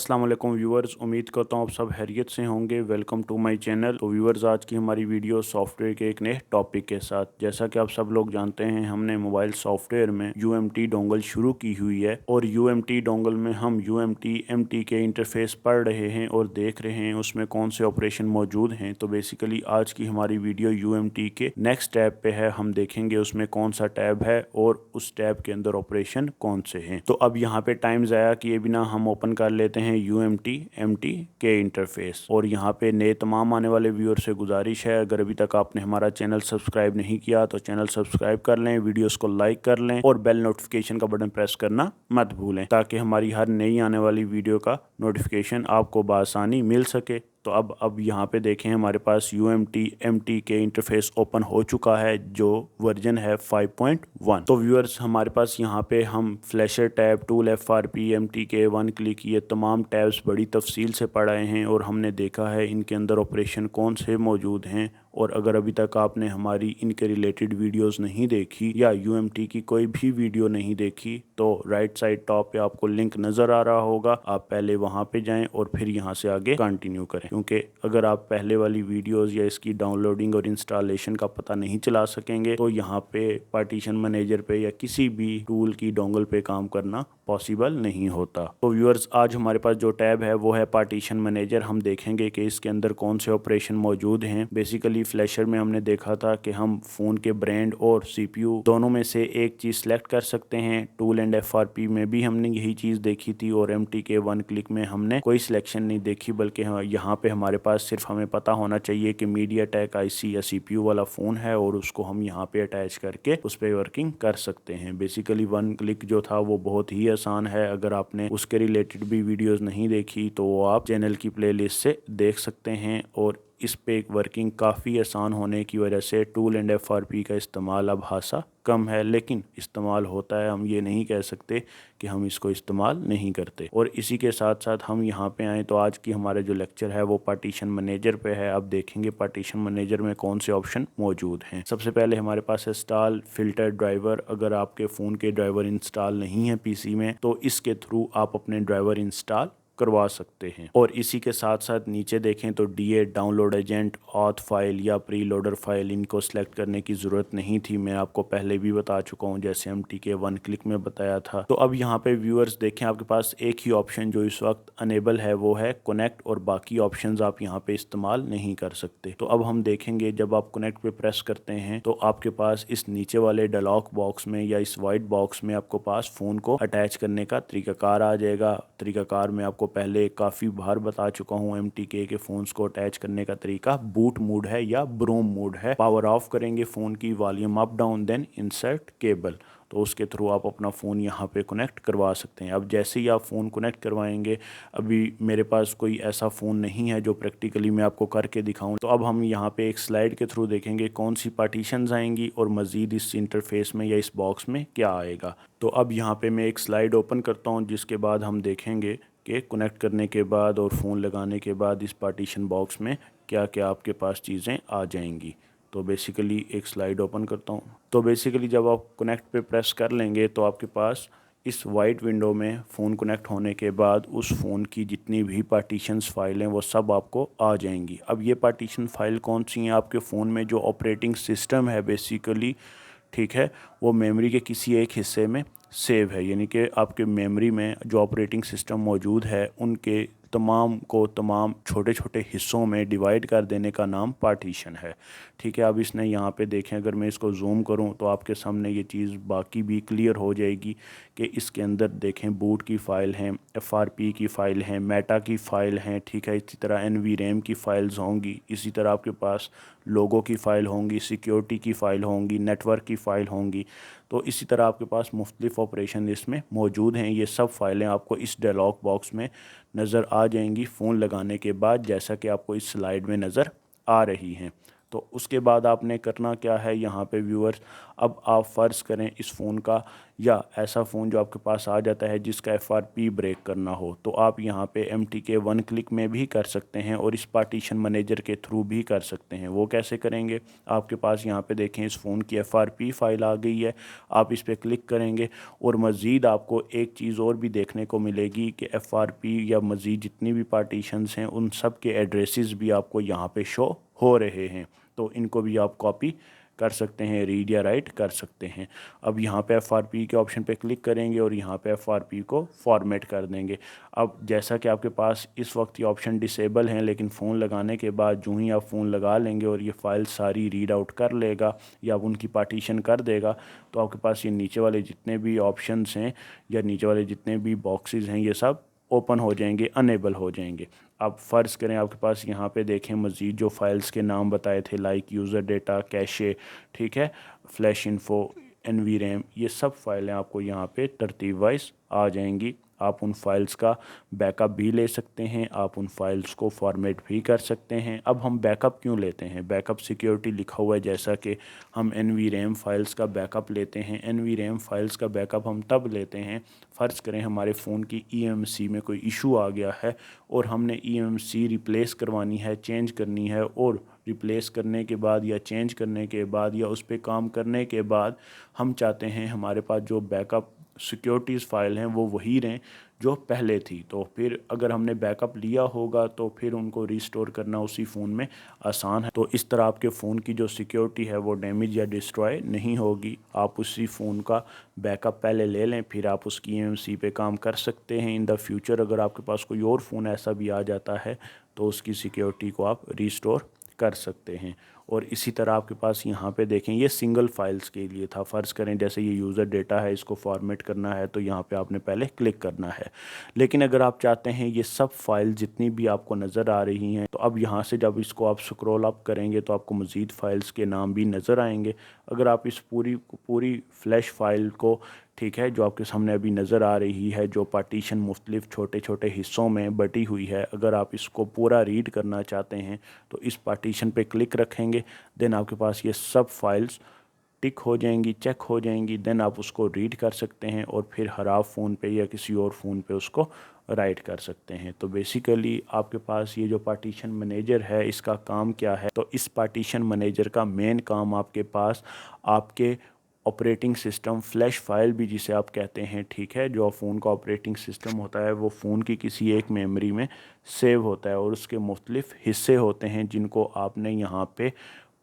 अस्सलाम वालेकुम व्यूअर्स, उम्मीद करता हूँ आप सब खैरियत से होंगे। Welcome to my channel. तो व्यूअर्स, आज की हमारी वीडियो सॉफ्टवेयर के एक नए टॉपिक के साथ। जैसा कि आप सब लोग जानते हैं, हमने मोबाइल सॉफ्टवेयर में UMT डोंगल शुरू की हुई है और UMT डोंगल में हम UMT MT के इंटरफेस पढ़ रहे हैं और देख रहे हैं उसमें कौन से ऑपरेशन मौजूद हैं। तो बेसिकली आज की हमारी वीडियो UMT के नेक्स्ट टैब पे है। हम देखेंगे उसमें कौन सा टैब है और उस टैब के अंदर ऑपरेशन कौन से हैं। तो अब यहाँ पे टाइम ज़ाया किए बिना हम ओपन कर लेते हैं UMT MT के इंटरफेस। और यहाँ पे नए तमाम आने वाले व्यूअर से गुजारिश है, अगर अभी तक आपने हमारा चैनल सब्सक्राइब नहीं किया तो चैनल सब्सक्राइब कर लें, वीडियोस को लाइक कर लें और बेल नोटिफिकेशन का बटन प्रेस करना मत भूलें, ताकि हमारी हर नई आने वाली वीडियो का नोटिफिकेशन आपको बआसानी मिल सके। तो अब यहाँ पे देखें, हमारे पास UMT MT के इंटरफेस ओपन हो चुका है, जो वर्जन है 5.1। तो व्यूअर्स, हमारे पास यहाँ पे हम flasher tab, tool, FRP, MTK, one click, ये तमाम टैब्स बड़ी तफसील से पढ़ाए हैं और हमने देखा है इनके अंदर ऑपरेशन कौन से मौजूद हैं। और अगर अभी तक आपने हमारी इनके रिलेटेड वीडियोस नहीं देखी या UMT की कोई भी वीडियो नहीं देखी, तो राइट साइड टॉप पे आपको लिंक नज़र आ रहा होगा, आप पहले वहाँ पे जाएं और फिर यहाँ से आगे कंटिन्यू करें। क्योंकि अगर आप पहले वाली वीडियोस या इसकी डाउनलोडिंग और इंस्टॉलेशन का पता नहीं चला सकेंगे, तो यहाँ पे पार्टीशन मैनेजर पे या किसी भी टूल की डोंगल पे काम करना पॉसिबल नहीं होता। तो व्यूअर्स, आज हमारे पास जो टैब है वो है पार्टीशन मैनेजर। हम देखेंगे कि इसके अंदर कौन से ऑपरेशन मौजूद हैं। बेसिकली फ्लैशर में हमने देखा था कि हम फ़ोन के ब्रांड और CPU दोनों में से एक चीज़ सेलेक्ट कर सकते हैं। टूल एंड FRP में भी हमने यही चीज़ देखी थी और MTK वन क्लिक में हमने कोई सिलेक्शन नहीं देखी, बल्कि यहाँ पे हमारे पास सिर्फ हमें पता होना चाहिए कि MediaTek IC या CPU वाला फ़ोन है और उसको हम यहाँ पे अटैच करके उस पर वर्किंग कर सकते हैं। बेसिकली वन क्लिक जो था वो बहुत ही आसान है। अगर आपने उसके रिलेटेड भी वीडियोस नहीं देखी तो वो आप चैनल की प्लेलिस्ट से देख सकते हैं। और इस पे वर्किंग काफ़ी आसान होने की वजह से टूल एंड FRP का इस्तेमाल अब खासा कम है, लेकिन इस्तेमाल होता है। हम ये नहीं कह सकते कि हम इसको इस्तेमाल नहीं करते। और इसी के साथ साथ हम यहाँ पे आएँ तो आज की हमारा जो लेक्चर है वो पार्टीशन मैनेजर पे है। अब देखेंगे पार्टीशन मैनेजर में कौन से ऑप्शन मौजूद हैं। सबसे पहले हमारे पास इंस्टॉल फिल्टर ड्राइवर। अगर आपके फ़ोन के ड्राइवर इंस्टॉल नहीं है PC में, तो इसके थ्रू आप अपने ड्राइवर इंस्टॉल करवा सकते हैं। और इसी के साथ साथ नीचे देखें तो D8 download agent, auth file या प्री लोडर फाइल, इनको सेलेक्ट करने की ज़रूरत नहीं थी। मैं आपको पहले भी बता चुका हूं, जैसे MTK वन क्लिक में बताया था। तो अब यहाँ पे व्यूअर्स देखें, आपके पास एक ही ऑप्शन जो इस वक्त अनेबल है वो है कनेक्ट, और बाकी ऑप्शंस आप यहाँ पे इस्तेमाल नहीं कर सकते। तो अब हम देखेंगे, जब आप कनेक्ट पे प्रेस करते हैं तो आपके पास इस नीचे वाले डायलॉग बॉक्स में या इस वाइट बॉक्स में आपको पास फ़ोन को अटैच करने का तरीकाकार आ जाएगा। तरीकाकार में आपको पहले काफ़ी बार बता चुका हूँ। MTK के फ़ोन्स को अटैच करने का तरीका बूट मोड है या ब्रोम मोड है। पावर ऑफ करेंगे फ़ोन की, volume up down, then insert cable, तो उसके थ्रू आप अपना फ़ोन यहाँ पे कनेक्ट करवा सकते हैं। अब जैसे ही आप फ़ोन कनेक्ट करवाएंगे, अभी मेरे पास कोई ऐसा फ़ोन नहीं है जो प्रैक्टिकली मैं आपको करके दिखाऊं, तो अब हम यहाँ पे एक स्लाइड के थ्रू देखेंगे कौन सी पार्टीशंस आएंगी और मज़ीद इस इंटरफेस में या इस बॉक्स में क्या आएगा। तो अब यहाँ पे मैं एक स्लाइड ओपन करता हूँ, जिसके बाद हम देखेंगे कि कनेक्ट करने के बाद और फ़ोन लगाने के बाद इस पार्टीशन बॉक्स में क्या क्या आपके पास चीज़ें आ जाएंगी। तो बेसिकली एक स्लाइड ओपन करता हूँ। तो बेसिकली जब आप कनेक्ट पे प्रेस कर लेंगे तो आपके पास इस वाइट विंडो में फ़ोन कनेक्ट होने के बाद उस फ़ोन की जितनी भी पार्टीशंस फाइलें वो सब आपको आ जाएंगी। अब ये पार्टीशन फाइल कौन सी हैं? आपके फ़ोन में जो ऑपरेटिंग सिस्टम है बेसिकली, ठीक है, वो मेमोरी के किसी एक हिस्से में सेव है। यानी कि आपके मेमोरी में जो ऑपरेटिंग सिस्टम मौजूद है उनके तमाम छोटे छोटे हिस्सों में डिवाइड कर देने का नाम पार्टीशन है। ठीक है, अब इसने यहाँ पे देखें, अगर मैं इसको जूम करूँ तो आपके सामने ये चीज़ बाकी भी क्लियर हो जाएगी कि इसके अंदर देखें बूट की फ़ाइल हैं, FRP की फ़ाइल हैं, मेटा की फ़ाइल हैं, ठीक है, इसी तरह NVRAM की फ़ाइल्स होंगी, इसी तरह आपके पास लोगो की फ़ाइल होंगी, सिक्योरिटी की फ़ाइल होंगी, नेटवर्क की फ़ाइल होंगी। तो इसी तरह आपके पास मुख्तलिफ़ ऑपरेशन इसमें मौजूद हैं। ये सब फाइलें आपको इस डायलॉग बॉक्स में नज़र आ जाएंगी फ़ोन लगाने के बाद, जैसा कि आपको इस स्लाइड में नज़र आ रही हैं। तो उसके बाद आपने करना क्या है यहाँ पे व्यूअर्स, अब आप फ़र्ज़ करें इस फ़ोन का या ऐसा फ़ोन जो आपके पास आ जाता है जिसका FRP ब्रेक करना हो, तो आप यहाँ पे MTK 1 क्लिक में भी कर सकते हैं और इस पार्टीशन मैनेजर के थ्रू भी कर सकते हैं। वो कैसे करेंगे, आपके पास यहाँ पे देखें इस फ़ोन की FRP फाइल आ गई है, आप इस पर क्लिक करेंगे और मज़ीद आपको एक चीज़ और भी देखने को मिलेगी कि FRP या मज़ीद जितनी भी पार्टीशंस हैं उन सब के एड्रेसेस भी आपको यहाँ पे शो हो रहे हैं। तो इनको भी आप कॉपी कर सकते हैं, रीड या राइट कर सकते हैं। अब यहाँ पे FRP के ऑप्शन पे क्लिक करेंगे और यहाँ पे FRP को फॉर्मेट कर देंगे। अब जैसा कि आपके पास इस वक्त ये ऑप्शन डिसेबल हैं, लेकिन फ़ोन लगाने के बाद जो ही आप फ़ोन लगा लेंगे और ये फ़ाइल सारी रीड आउट कर लेगा या उनकी पार्टीशन कर देगा, तो आपके पास ये नीचे वाले जितने भी ऑप्शंस हैं या नीचे वाले जितने भी बॉक्सेस हैं ये सब ओपन हो जाएंगे, अनेबल हो जाएंगे। अब फ़र्ज़ करें आपके पास यहाँ पे देखें मज़ीद जो फाइल्स के नाम बताए थे, लाइक यूज़र डेटा, कैशे, ठीक है, फ्लैश इन्फो, NVRAM, ये सब फाइलें आपको यहाँ पे तरतीब वाइज आ जाएंगी। आप उन फाइल्स का बैकअप भी ले सकते हैं, आप उन फाइल्स को फॉर्मेट भी कर सकते हैं। अब हम बैकअप क्यों लेते हैं, बैकअप सिक्योरिटी लिखा हुआ है जैसा कि हम NVRAM फाइल्स का बैकअप लेते हैं। NVRAM फाइल्स का बैकअप हम तब लेते हैं, फ़र्ज़ करें हमारे फ़ोन की EMC में कोई इशू आ गया है और हमने EMC रिप्लेस करवानी है, चेंज करनी है, और रिप्लेस करने के बाद या चेंज करने के बाद या उस पर काम करने के बाद हम चाहते हैं हमारे पास जो बैकअप सिक्योरिटीज़ फ़ाइल हैं वो वही रहें जो पहले थी। तो फिर अगर हमने बैकअप लिया होगा तो फिर उनको रिस्टोर करना उसी फ़ोन में आसान है। तो इस तरह आपके फ़ोन की जो सिक्योरिटी है वो डैमेज या डिस्ट्रॉय नहीं होगी। आप उसी फ़ोन का बैकअप पहले ले लें, फिर आप उसकी EMC पे काम कर सकते हैं। इन द फ्यूचर अगर आपके पास कोई और फ़ोन ऐसा भी आ जाता है तो उसकी सिक्योरिटी को आप रिस्टोर कर सकते हैं। और इसी तरह आपके पास यहाँ पे देखें ये सिंगल फाइल्स के लिए था। फ़र्ज़ करें जैसे ये यूज़र डेटा है, इसको फॉर्मेट करना है तो यहाँ पे आपने पहले क्लिक करना है। लेकिन अगर आप चाहते हैं ये सब फाइल जितनी भी आपको नज़र आ रही हैं, तो अब यहाँ से जब इसको आप स्क्रॉल अप करेंगे तो आपको मज़ीद फ़ाइल्स के नाम भी नज़र आएंगे। अगर आप इस पूरी फ्लैश फाइल को, ठीक है, जो आपके सामने अभी नज़र आ रही है, जो पार्टीशन मुख्तलिफ़ छोटे छोटे हिस्सों में बटी हुई है, अगर आप इसको पूरा रीड करना चाहते हैं तो इस पार्टीशन पे क्लिक रखेंगे। देन आपके पास ये सब फाइल्स टिक हो जाएंगी, चेक हो जाएंगी। देन आप उसको रीड कर सकते हैं और फिर ख़राब फ़ोन पे या किसी और फ़ोन पे उसको राइट कर सकते हैं। तो बेसिकली आपके पास ये जो पार्टीशन मैनेजर है इसका काम क्या है, तो इस पार्टीशन मैनेजर का मेन काम आपके पास आपके ऑपरेटिंग सिस्टम फ्लैश फाइल भी जिसे आप कहते हैं, ठीक है, जो फ़ोन का ऑपरेटिंग सिस्टम होता है वो फ़ोन की किसी एक मेमोरी में सेव होता है और उसके मुख्तलिफ़ हिस्से होते हैं जिनको आपने यहाँ पे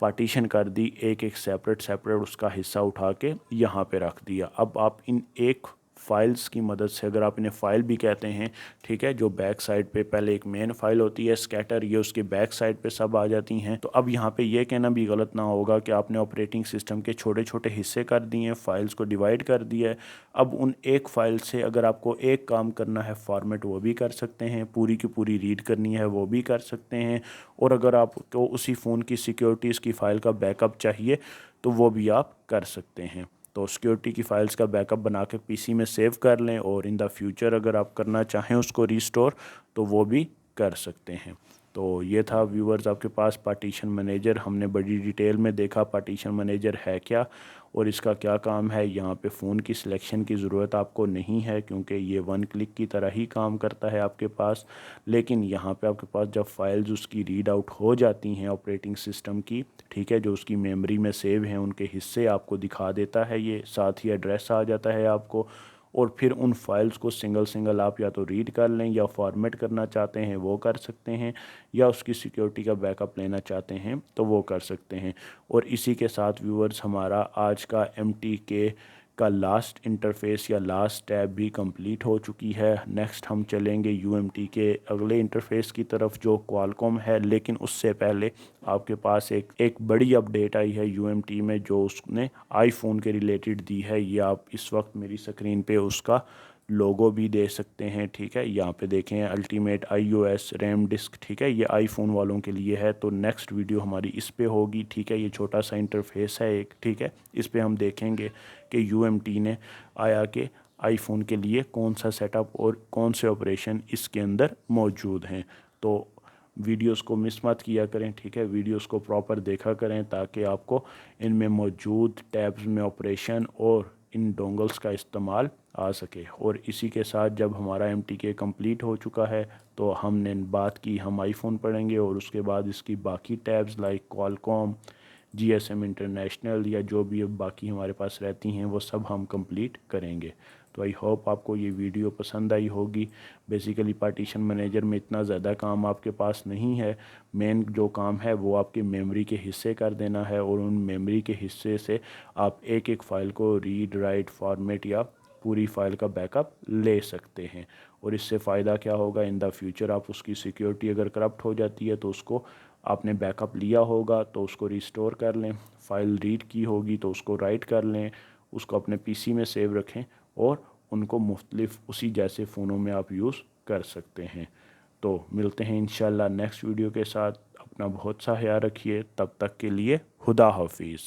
पार्टीशन कर दी, एक एक सेपरेट उसका हिस्सा उठा के यहाँ पे रख दिया। अब आप इन एक फाइल्स की मदद से, अगर आप इन्हें फ़ाइल भी कहते हैं, ठीक है, जो बैक साइड पे पहले एक मेन फाइल होती है स्कैटर, ये उसके बैक साइड पे सब आ जाती हैं। तो अब यहाँ पे ये कहना भी गलत ना होगा कि आपने ऑपरेटिंग सिस्टम के छोटे छोटे हिस्से कर दिए हैं, फाइल्स को डिवाइड कर दिया है। अब उन एक फ़ाइल से अगर आपको एक काम करना है फॉर्मेट, वो भी कर सकते हैं, पूरी की पूरी रीड करनी है वो भी कर सकते हैं, और अगर आपको उसी फ़ोन की सिक्योरिटीज़ की फ़ाइल का बैकअप चाहिए तो वो भी आप कर सकते हैं। तो सिक्योरिटी की फ़ाइल्स का बैकअप बना के PC में सेव कर लें और इन द फ्यूचर अगर आप करना चाहें उसको रिस्टोर तो वो भी कर सकते हैं। तो ये था व्यूअर्स आपके पास पार्टीशन मैनेजर। हमने बड़ी डिटेल में देखा पार्टीशन मैनेजर है क्या और इसका क्या काम है। यहाँ पे फ़ोन की सिलेक्शन की ज़रूरत आपको नहीं है क्योंकि ये 1 क्लिक की तरह ही काम करता है आपके पास। लेकिन यहाँ पे आपके पास जब फाइल्स उसकी रीड आउट हो जाती हैं ऑपरेटिंग सिस्टम की, ठीक है, जो उसकी मेमोरी में सेव हैं उनके हिस्से आपको दिखा देता है, ये साथ ही एड्रेस आ जाता है आपको। और फिर उन फाइल्स को सिंगल सिंगल आप या तो रीड कर लें या फॉर्मेट करना चाहते हैं वो कर सकते हैं, या उसकी सिक्योरिटी का बैकअप लेना चाहते हैं तो वो कर सकते हैं। और इसी के साथ व्यूअर्स हमारा आज का MTK का लास्ट इंटरफेस या लास्ट टैब भी कंप्लीट हो चुकी है। नेक्स्ट हम चलेंगे UMT के अगले इंटरफेस की तरफ जो क्वालकॉम है, लेकिन उससे पहले आपके पास एक बड़ी अपडेट आई है UMT में जो उसने आईफोन के रिलेटेड दी है। ये आप इस वक्त मेरी स्क्रीन पे उसका लोगो भी दे सकते हैं, ठीक है, यहाँ पे देखें अल्टीमेट iOS रैम डिस्क, ठीक है, ये आईफोन वालों के लिए है। तो नेक्स्ट वीडियो हमारी इस पे होगी, ठीक है, ये छोटा सा इंटरफेस है एक, ठीक है, इस पे हम देखेंगे कि UMT ने आया कि आईफोन के लिए कौन सा सेटअप और कौन से ऑपरेशन इसके अंदर मौजूद हैं। तो वीडियोस को मिस मत किया करें, ठीक है, वीडियोस को प्रॉपर देखा करें ताकि आपको इनमें मौजूद टैब्स में ऑपरेशन और इन डोंगल्स का इस्तेमाल आ सके। और इसी के साथ जब हमारा MTK कंप्लीट हो चुका है तो हमने बात की हम आईफोन पढ़ेंगे और उसके बाद इसकी बाकी tabs like Qualcomm, GSM international या जो भी अब बाकी हमारे पास रहती हैं वो सब हम कंप्लीट करेंगे। तो आई होप आपको ये वीडियो पसंद आई होगी। बेसिकली पार्टीशन मैनेजर में इतना ज़्यादा काम आपके पास नहीं है। मेन जो काम है वो आपके मेमोरी के हिस्से कर देना है और उन मेमोरी के हिस्से से आप एक एक फ़ाइल को रीड राइट फॉर्मेट या पूरी फ़ाइल का बैकअप ले सकते हैं। और इससे फ़ायदा क्या होगा, इन द फ्यूचर आप उसकी सिक्योरिटी अगर करप्ट हो जाती है तो उसको आपने बैकअप लिया होगा तो उसको रिस्टोर कर लें, फ़ाइल रीड की होगी तो उसको राइट कर लें, उसको अपने PC में सेव रखें और उनको मुख्तलिफ उसी जैसे फ़ोनों में आप यूज़ कर सकते हैं। तो मिलते हैं इंशाल्लाह नेक्स्ट वीडियो के साथ। अपना बहुत सा ख्याल रखिए, तब तक के लिए खुदा हाफिज़।